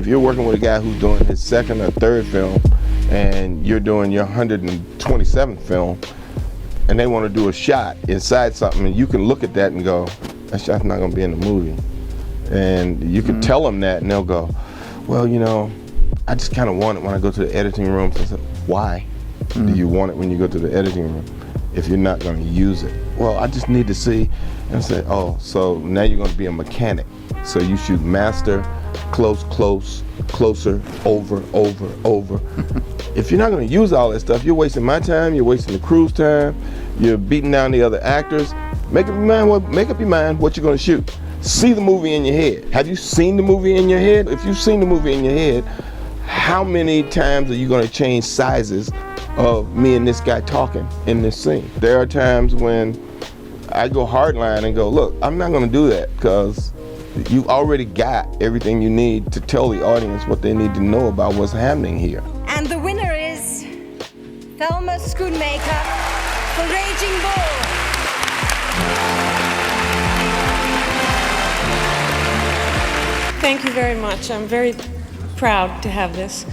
If you're working with a guy who's doing his second or third film and you're doing your 127th film and they want to do a shot inside something, and you can look at that and go, that shot's not going to be in the movie. And you can tell them that and they'll go, well, you know, I just kind of want it when I go to the editing room. So I said, why do you want it when you go to the editing room if you're not going to use it? Well, I just need to see. And I said, oh, so now you're going to be a mechanic. So you shoot master, close, closer, over. If you're not going to use all that stuff, you're wasting my time, you're wasting the crew's time, you're beating down the other actors. Make up your mind what you're going to shoot. See the movie in your head. Have you seen the movie in your head? If you've seen the movie in your head, how many times are you going to change sizes of me and this guy talking in this scene? There are times when I go hardline and go, look, I'm not going to do that because you already got everything you need to tell the audience what they need to know about what's happening here. And the winner is Thelma Schoonmaker for Raging Bull. Thank you very much. I'm very proud to have this.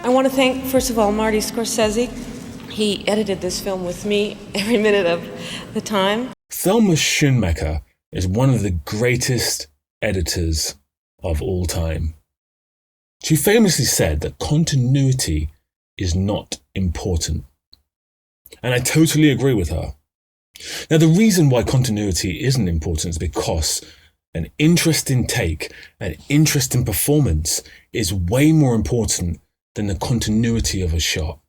I want to thank, first of all, Marty Scorsese. He edited this film with me every minute of the time. Thelma Schoonmaker is one of the greatest editors of all time. She famously said that continuity is not important. And I totally agree with her. Now, the reason why continuity isn't important is because an interesting take, an interesting performance is way more important than the continuity of a shot.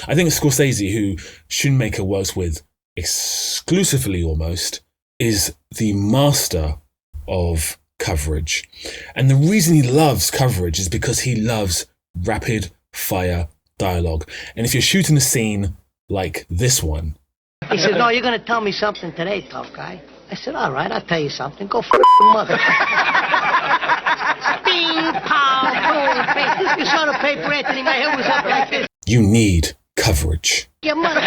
I think Scorsese, who Schoonmaker works with exclusively almost, is the master of coverage. And the reason he loves coverage is because he loves rapid fire dialogue. And if you're shooting a scene like this one, he said, no, you're going to tell me something today, tough guy. I said, all right, I'll tell you something. Go f*** your mother. Bing, pow, boom. You saw the paper, Anthony, my head was up like this. You need coverage. Your mother.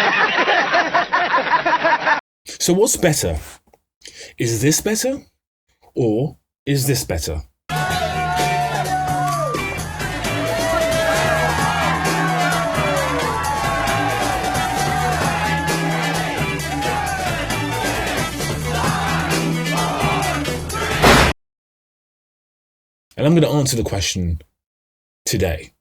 So what's better? Is this better? Or is this better? And I'm going to answer the question today.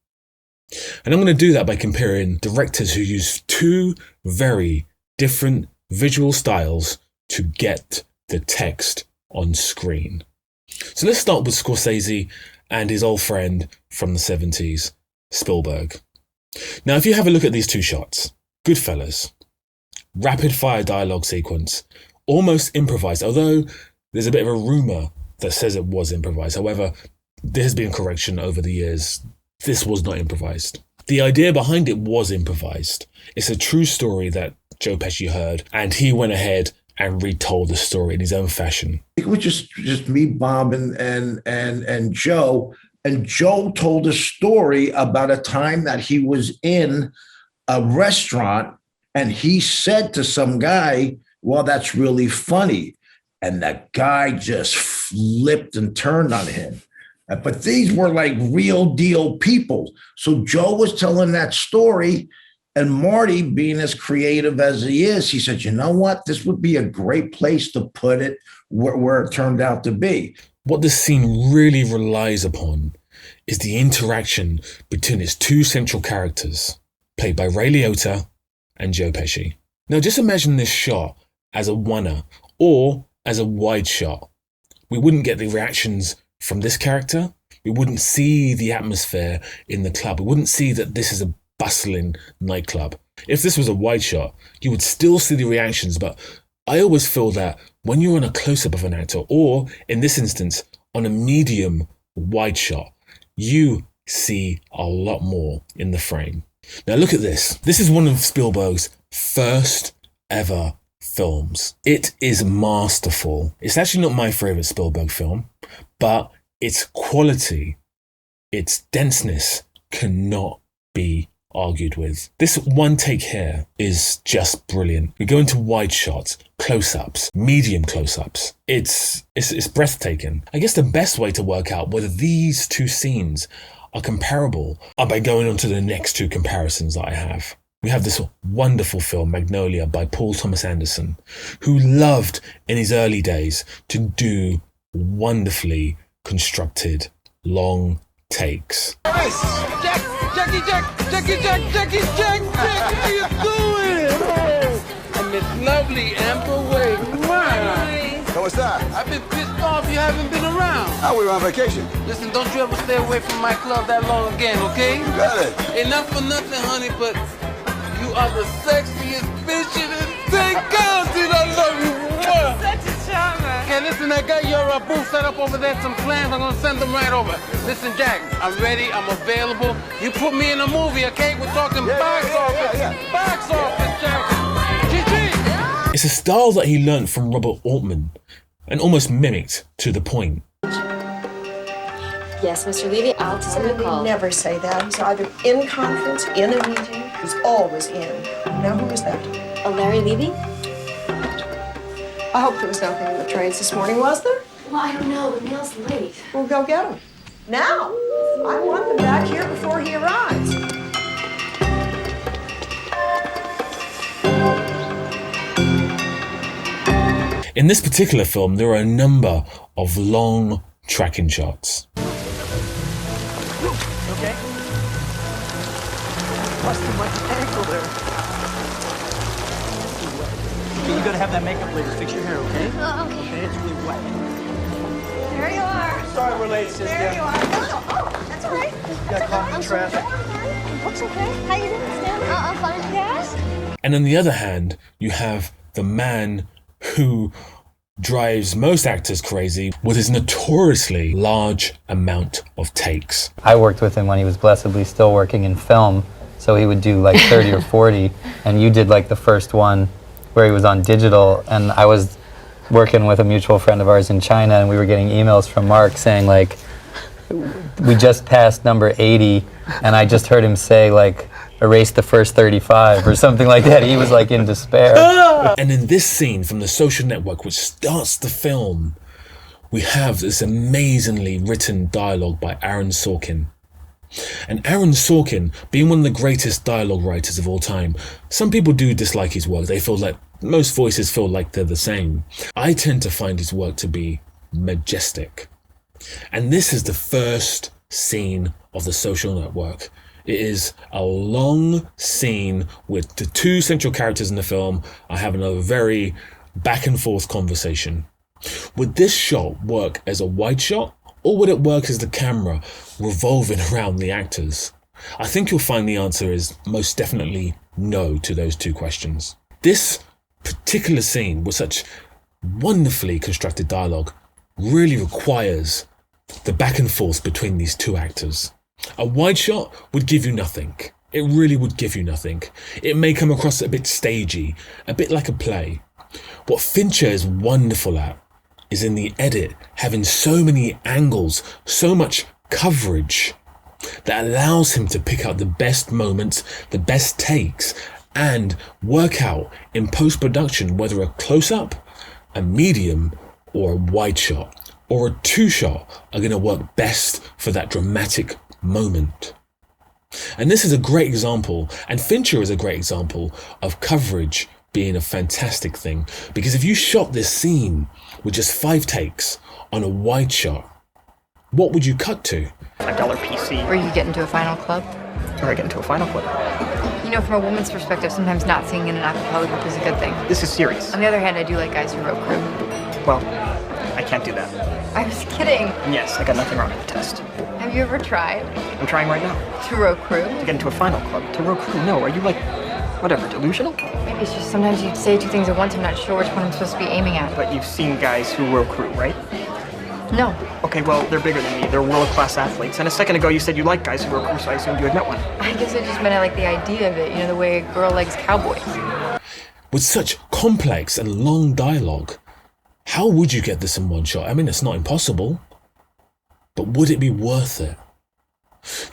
And I'm going to do that by comparing directors who use two very different visual styles to get the text on screen. So let's start with Scorsese and his old friend from the 70s, Spielberg. Now, if you have a look at these two shots, GOODFELLAS, rapid fire dialogue sequence, almost improvised, although there's a bit of a rumor that says it was improvised. However, there has been a correction over the years. This was not improvised. The idea behind it was improvised. It's a true story that Joe Pesci heard, and he went ahead and retold the story in his own fashion. It was just me, Bob, and Joe. And Joe told a story about a time that he was in a restaurant and he said to some guy, well, that's really funny. And that guy just flipped and turned on him. But these were like real deal people. So Joe was telling that story, and Marty, being as creative as he is, he said, you know what? This would be a great place to put it where it turned out to be. What this scene really relies upon is the interaction between its two central characters, played by Ray Liotta and Joe Pesci. Now, just imagine this shot as a oneer or as a wide shot. We wouldn't get the reactions from this character. We wouldn't see the atmosphere in the club. We wouldn't see that this is a bustling nightclub. If this was a wide shot, you would still see the reactions, but I always feel that when you're on a close-up of an actor, or in this instance, on a medium wide shot, you see a lot more in the frame. Now look at this. This is one of Spielberg's first ever films. It is masterful. It's actually not my favorite Spielberg film, but its quality, its denseness cannot be argued with. This one take here is just brilliant. We go into wide shots, close-ups, medium close-ups. It's breathtaking. I guess the best way to work out whether these two scenes are comparable are by going on to the next two comparisons that I have. We have this wonderful film, Magnolia, by Paul Thomas Anderson, who loved in his early days to do wonderfully constructed long takes. Jackie, how you doing? And Miss Lovely Amber Wade. Hi. So what's that? I've been pissed off you haven't been around. Oh, we were on vacation. Listen, don't you ever stay away from my club that long again, okay? You got it. Ain't not for nothing, honey, but you are the sexiest bitch in the thing. God, dude, I love you. Such a charmer. Okay, listen, I got your booth set up over there, some plans. I'm gonna send them right over. Listen, Jack, I'm ready, I'm available. You put me in a movie, okay? We're talking box office. Box office, Jack. GG. It's a style that he learnt from Robert Altman and almost mimicked to the point. Yes, Mr. Levy, I'll tell you a call. Never say that. He's either in conference, in a meeting. He's always in. Now, who is that? Larry Levy? I hope there was nothing in the trades this morning, was there? Well, I don't know. The mail's late. We'll go get him. Now. I want them back here before he arrives. In this particular film, there are a number of long tracking shots. Okay. Busted my ankle there. Okay, you gotta have that makeup later. Fix your hair, okay? Okay, it's really wet. There you are. Sorry we're late, sister. There you are. Oh, that's all right. Got caught in traffic. Looks okay. How you doing, Stanley? I'm fine. Yes? And on the other hand, you have the man who drives most actors crazy with his notoriously large amount of takes. I worked with him when he was blessedly still working in film, so he would do like 30 or 40, and you did like the first one where he was on digital, and I was working with a mutual friend of ours in China, and we were getting emails from Mark saying like, we just passed number 80, and I just heard him say like, erase the first 35 or something like that. He was like in despair. And in this scene from The Social Network, which starts the film, we have this amazingly written dialogue by Aaron Sorkin. And Aaron Sorkin, being one of the greatest dialogue writers of all time, some people do dislike his work. They feel like, most voices feel like they're the same. I tend to find his work to be majestic. And this is the first scene of The Social Network. It is a long scene with the two central characters in the film are having a very back and forth conversation. Would this shot work as a wide shot, or would it work as the camera revolving around the actors? I think you'll find the answer is most definitely no to those two questions. This particular scene with such wonderfully constructed dialogue really requires the back and forth between these two actors. A wide shot would give you nothing. It really would give you nothing. It may come across a bit stagey, a bit like a play. What Fincher is wonderful at is in the edit having so many angles, so much coverage that allows him to pick out the best moments, the best takes, and work out in post-production whether a close-up, a medium, or a wide shot, or a two-shot are going to work best for that dramatic moment. And this is a great example, and Fincher is a great example of coverage being a fantastic thing, because if you shot this scene with just 5 takes on a wide shot, what would you cut to? $5 PC. Or you get into a final club. Or I get into a final club. You know, from a woman's perspective, sometimes not singing in an a cappella group is a good thing. This is serious. On the other hand, I do like guys who wrote crew. Well, I can't do that. I was kidding. Yes, I got nothing wrong with the test. Have you ever tried? I'm trying right now. To row crew? To get into a final club. To row crew? No, are you like, whatever, delusional? Maybe it's just sometimes you say 2 things at once, I'm not sure which one I'm supposed to be aiming at. But you've seen guys who row crew, right? No. Okay, well, they're bigger than me. They're world-class athletes. And a second ago you said you like guys who row crew, so I assumed you had met one. I guess I just meant I like the idea of it, you know, the way a girl likes cowboys. With such complex and long dialogue, how would you get this in one shot? I mean, it's not impossible, but would it be worth it?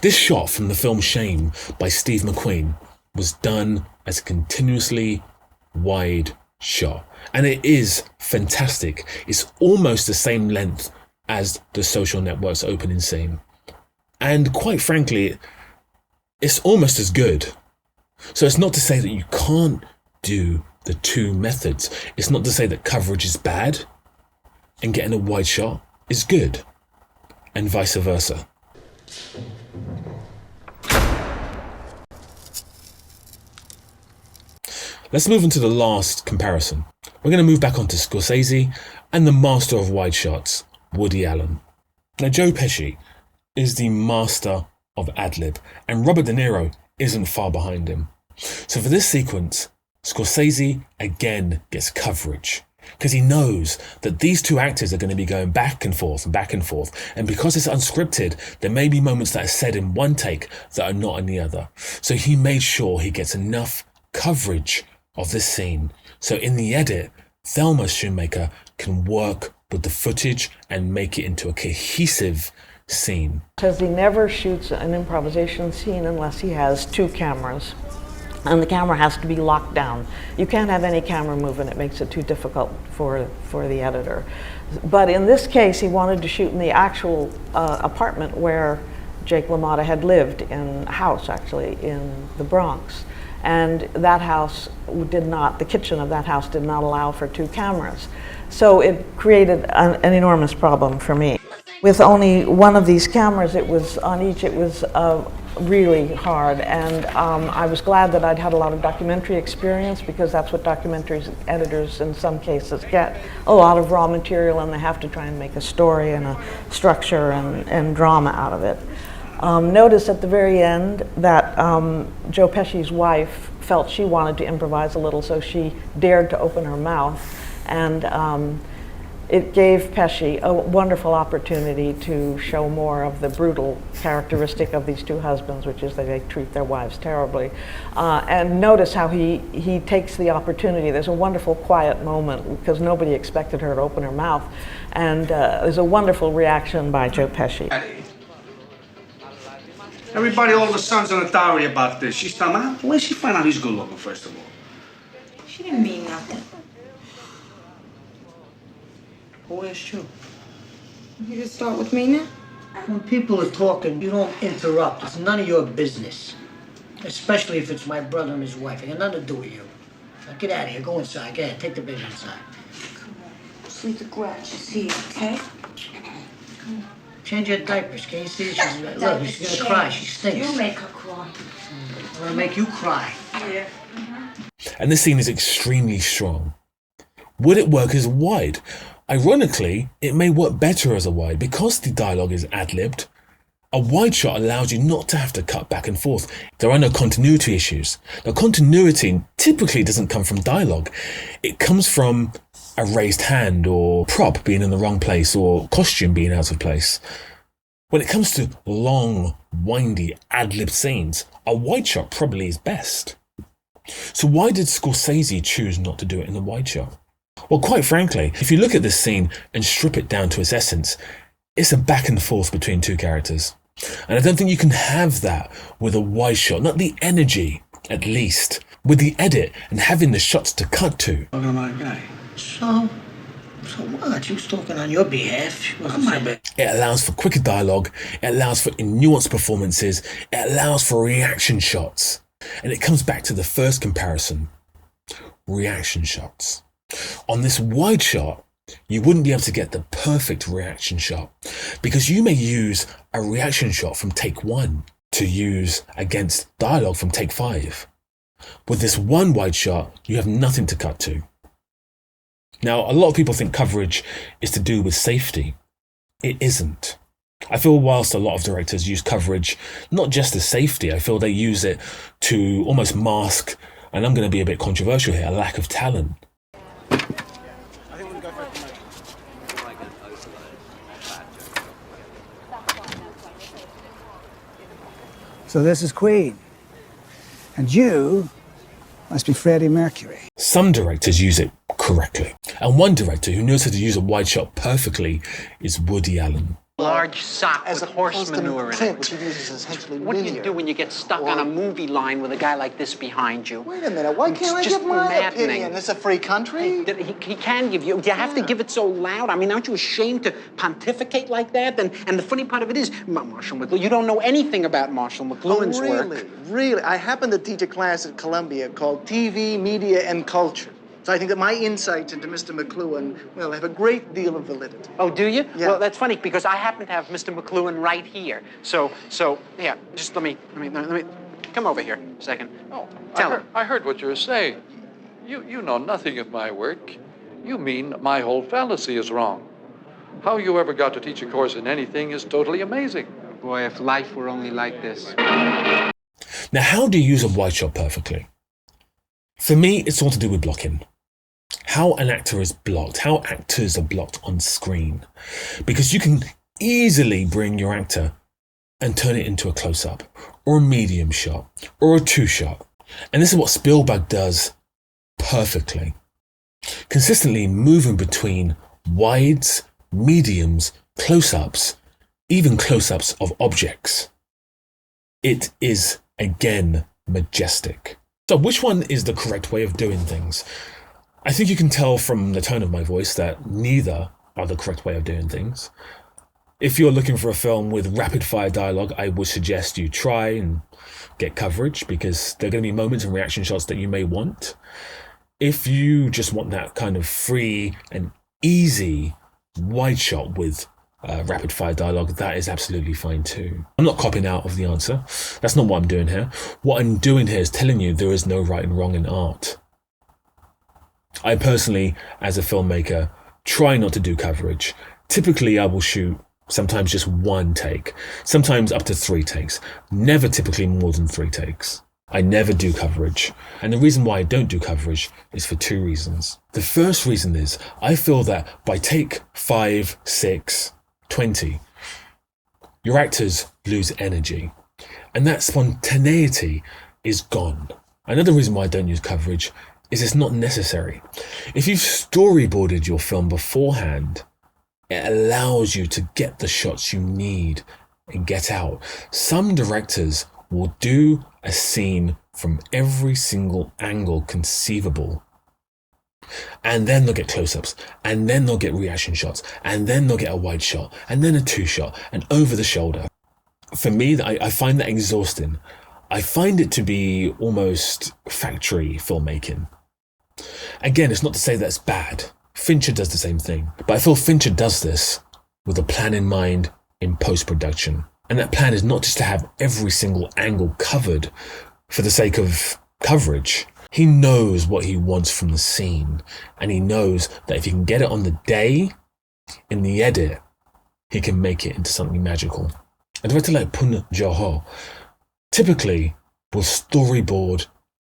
This shot from the film Shame by Steve McQueen was done as a continuously wide shot. And it is fantastic. It's almost the same length as The Social Network's opening scene. And quite frankly, it's almost as good. So it's not to say that you can't do the two methods. It's not to say that coverage is bad and getting a wide shot is good, and vice versa. Let's move on to the last comparison. We're going to move back onto Scorsese and the master of wide shots, Woody Allen. Now, Joe Pesci is the master of ad-lib, and Robert De Niro isn't far behind him. So for this sequence, Scorsese again gets coverage, because he knows that these two actors are going to be going back and forth, and because it's unscripted, there may be moments that are said in one take that are not in the other. So he made sure he gets enough coverage of this scene, so in the edit, Thelma Schoonmaker can work with the footage and make it into a cohesive scene. Because he never shoots an improvisation scene unless he has two cameras, and the camera has to be locked down. You can't have any camera movement, it makes it too difficult for the editor. But in this case, he wanted to shoot in the actual apartment where Jake LaMotta had lived, in a house actually in the Bronx. And that house did not, the kitchen of that house did not allow for two cameras. So it created an enormous problem for me. With only one of these cameras, it was on each, it was really hard. And I was glad that I'd had a lot of documentary experience, because that's what documentary editors in some cases get. A lot of raw material, and they have to try and make a story and a structure and drama out of it. Notice at the very end that Joe Pesci's wife felt she wanted to improvise a little, so she dared to open her mouth, and it gave Pesci a wonderful opportunity to show more of the brutal characteristic of these two husbands, which is that they treat their wives terribly. And notice how he takes the opportunity. There's a wonderful quiet moment, because nobody expected her to open her mouth, and there's a wonderful reaction by Joe Pesci. Everybody, all the sons on authority about this. She's telling me, where'd she find out he's good looking, first of all? She didn't mean nothing. Who is you? You just start with me now? When people are talking, you don't interrupt. It's none of your business. Especially if it's my brother and his wife. It got nothing to do with you. Now get out of here. Go inside. Get ahead. Take the baby inside. Come on. Sleep the grouch. She's here, okay? Come on. Change your diapers. Can you see? Look, she's gonna cry. She stinks. You make her cry. I'm gonna make you cry. Yeah. And this scene is extremely strong. Would it work as wide? Ironically, it may work better as a wide, because the dialogue is ad-libbed. A wide shot allows you not to have to cut back and forth. There are no continuity issues. Now, continuity typically doesn't come from dialogue. It comes from a raised hand, or prop being in the wrong place, or costume being out of place. When it comes to long, windy, ad-lib scenes, a wide shot probably is best. So why did Scorsese choose not to do it in the wide shot? Well, quite frankly, if you look at this scene and strip it down to its essence, it's a back and forth between two characters. And I don't think you can have that with a wide shot, not the energy, at least, with the edit and having the shots to cut to. Talking about a guy. So what? She was talking on your behalf. She wasn't my bad. It allows for quicker dialogue, it allows for nuanced performances, it allows for reaction shots. And it comes back to the first comparison, reaction shots. On this wide shot, you wouldn't be able to get the perfect reaction shot, because you may use a reaction shot from take 1 to use against dialogue from take 5. With this one wide shot, you have nothing to cut to. Now, a lot of people think coverage is to do with safety. It isn't. I feel whilst a lot of directors use coverage not just as safety, I feel they use it to almost mask, and I'm going to be a bit controversial here, a lack of talent. So this is Queen. And you must be Freddie Mercury. Some directors use it correctly. And one director who knows how to use a wide shot perfectly is Woody Allen. large sock with horse manure in it. Which he uses essentially What do you do when you get stuck on a movie line with a guy like this behind you? Wait a minute, why can't I give my opinion? This is a free country? He can give you. You have to give it so loud. I mean, aren't you ashamed to pontificate like that? And the funny part of it is, Marshall McLuhan, you don't know anything about Marshall McLuhan's work. Really? I happen to teach a class at Columbia called TV, Media, and Culture. So I think that my insights into Mr. McLuhan, well, have a great deal of validity. Oh, do you? Yeah. Well, that's funny because I happen to have Mr. McLuhan right here. So, yeah, just let me come over here a second. Oh, Tell him. I heard what you were saying. You know nothing of my work. You mean my whole fallacy is wrong. How you ever got to teach a course in anything is totally amazing. Boy, if life were only like this. Now, how do you use a wide shot perfectly? For me, it's all to do with blocking. How an actor is blocked, how actors are blocked on screen. Because you can easily bring your actor and turn it into a close-up, or a medium shot, or a two-shot. And this is what Spielberg does perfectly. Consistently moving between wides, mediums, close-ups, even close-ups of objects. It is, again, majestic. So which one is the correct way of doing things? I think you can tell from the tone of my voice that neither are the correct way of doing things. If you're looking for a film with rapid-fire dialogue, I would suggest you try and get coverage, because there are going to be moments and reaction shots that you may want. If you just want that kind of free and easy wide shot with rapid-fire dialogue, that is absolutely fine too. I'm not copping out of the answer. That's not what I'm doing here. What I'm doing here is telling you there is no right and wrong in art. I personally, as a filmmaker, try not to do coverage. Typically, I will shoot sometimes just one take, sometimes up to 3 takes, never typically more than 3 takes. I never do coverage. And the reason why I don't do coverage is for 2 reasons. The first reason is I feel that by take 5, 6, 20, your actors lose energy. And that spontaneity is gone. Another reason why I don't use coverage is it's not necessary. If you've storyboarded your film beforehand, it allows you to get the shots you need and get out. Some directors will do a scene from every single angle conceivable. And then they'll get close-ups, and then they'll get reaction shots, and then they'll get a wide shot, and then a 2-shot, and over the shoulder. For me, I find that exhausting. I find it to be almost factory filmmaking. Again, it's not to say that's bad. Fincher does the same thing. But I feel Fincher does this with a plan in mind in post-production. And that plan is not just to have every single angle covered for the sake of coverage. He knows what he wants from the scene. And he knows that if he can get it on the day, in the edit, he can make it into something magical. A director like Bong Joon-ho typically will storyboard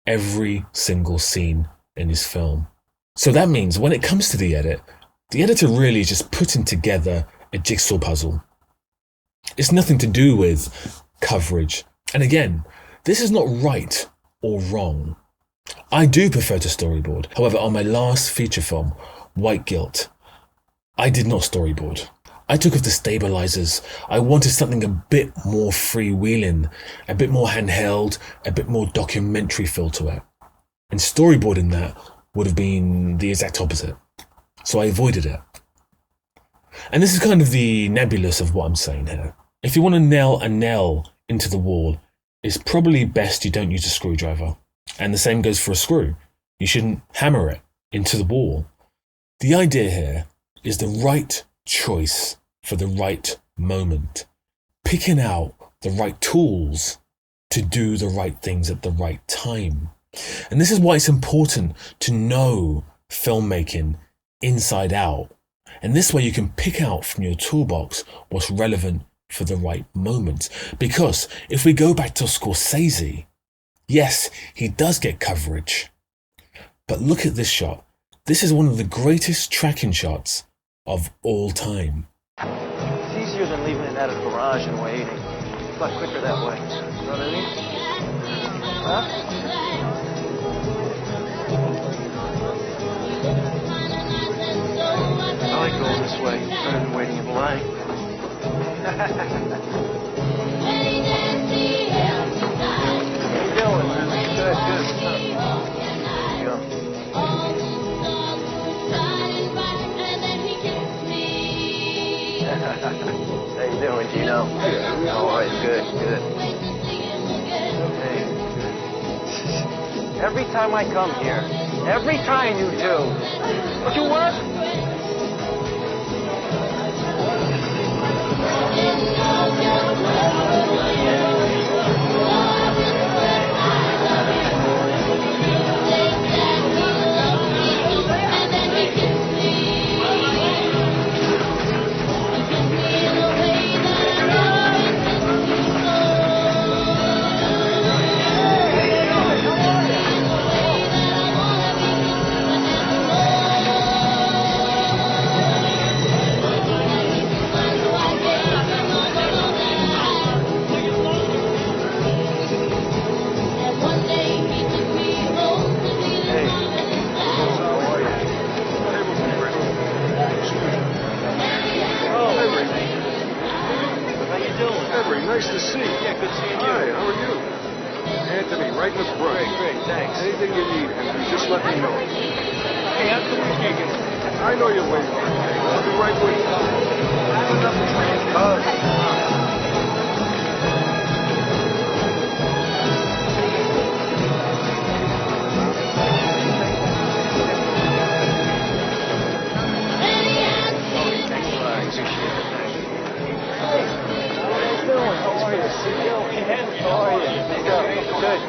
every single scene in his film. So that means when it comes to the edit, the editor really is just putting together a jigsaw puzzle. It's nothing to do with coverage. And again, this is not right or wrong. I do prefer to storyboard. However, on my last feature film, White Guilt, I did not storyboard. I took off the stabilizers. I wanted something a bit more freewheeling, a bit more handheld, a bit more documentary feel to it. And storyboarding that would have been the exact opposite. So I avoided it. And this is kind of the nebulous of what I'm saying here. If you want to nail a nail into the wall, it's probably best you don't use a screwdriver. And the same goes for a screw. You shouldn't hammer it into the wall. The idea here is the right choice for the right moment. Picking out the right tools to do the right things at the right time. And this is why it's important to know filmmaking inside out. And this way you can pick out from your toolbox what's relevant for the right moment. Because if we go back to Scorsese, yes, he does get coverage. But look at this shot. This is one of the greatest tracking shots of all time. It's easier than leaving it at a garage and waiting. It's a lot quicker that way. You know what I mean? Huh? I like going this way, rather than waiting in line. doing, man? Good, good. There you go. How you doing, Gino? How are you? Good, good. Hey. Every time I come here, every time you do, what you want? Nice to see you. Yeah, good seeing you. Hi, how are you? Anthony, right in the front. Great, great, thanks. Anything you need, Anthony, just let me know. Hey, Anthony speaking. I know you're waiting. I'll be right with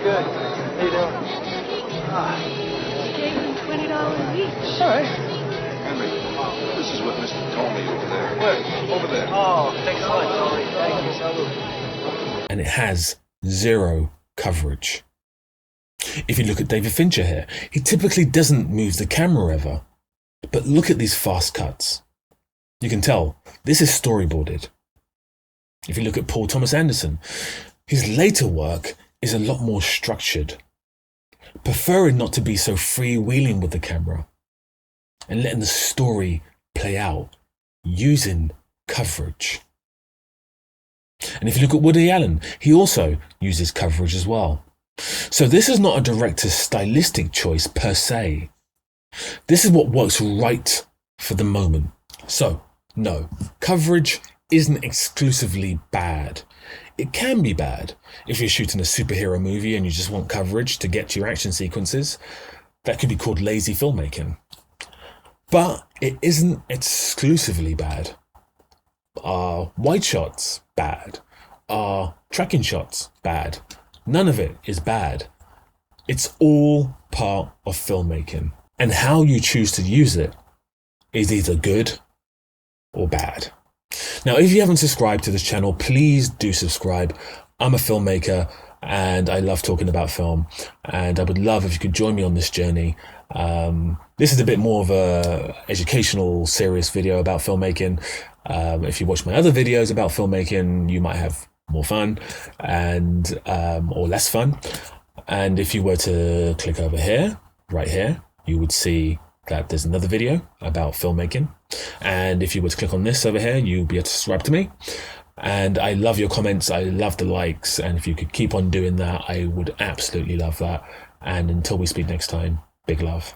Good. How you doing? Gave him $20 each. All right. Henry, this is what Mr. told me over there. Where? Over there. Oh, thanks so much, Tony. Thank you. Salute. And it has zero coverage. If you look at David Fincher here, he typically doesn't move the camera ever. But look at these fast cuts. You can tell this is storyboarded. If you look at Paul Thomas Anderson, his later work is a lot more structured, preferring not to be so freewheeling with the camera and letting the story play out using coverage. And if you look at Woody Allen, he also uses coverage as well. So this is not a director's stylistic choice per se. This is what works right for the moment. So, no, coverage isn't exclusively bad. It can be bad if you're shooting a superhero movie and you just want coverage to get to your action sequences. That could be called lazy filmmaking. But it isn't exclusively bad. Are wide shots bad? Are tracking shots bad? None of it is bad. It's all part of filmmaking. And how you choose to use it is either good or bad. Now, if you haven't subscribed to this channel, please do subscribe. I'm a filmmaker and I love talking about film. And I would love if you could join me on this journey. This is a bit more of a educational, serious video about filmmaking. If you watch my other videos about filmmaking, you might have more fun and or less fun. And if you were to click over here, right here, you would see that there's another video about filmmaking. And if you were to click on this over here, you'll be able to subscribe to me. And I love your comments. I love the likes. And if you could keep on doing that, I would absolutely love that. And until we speak next time, big love.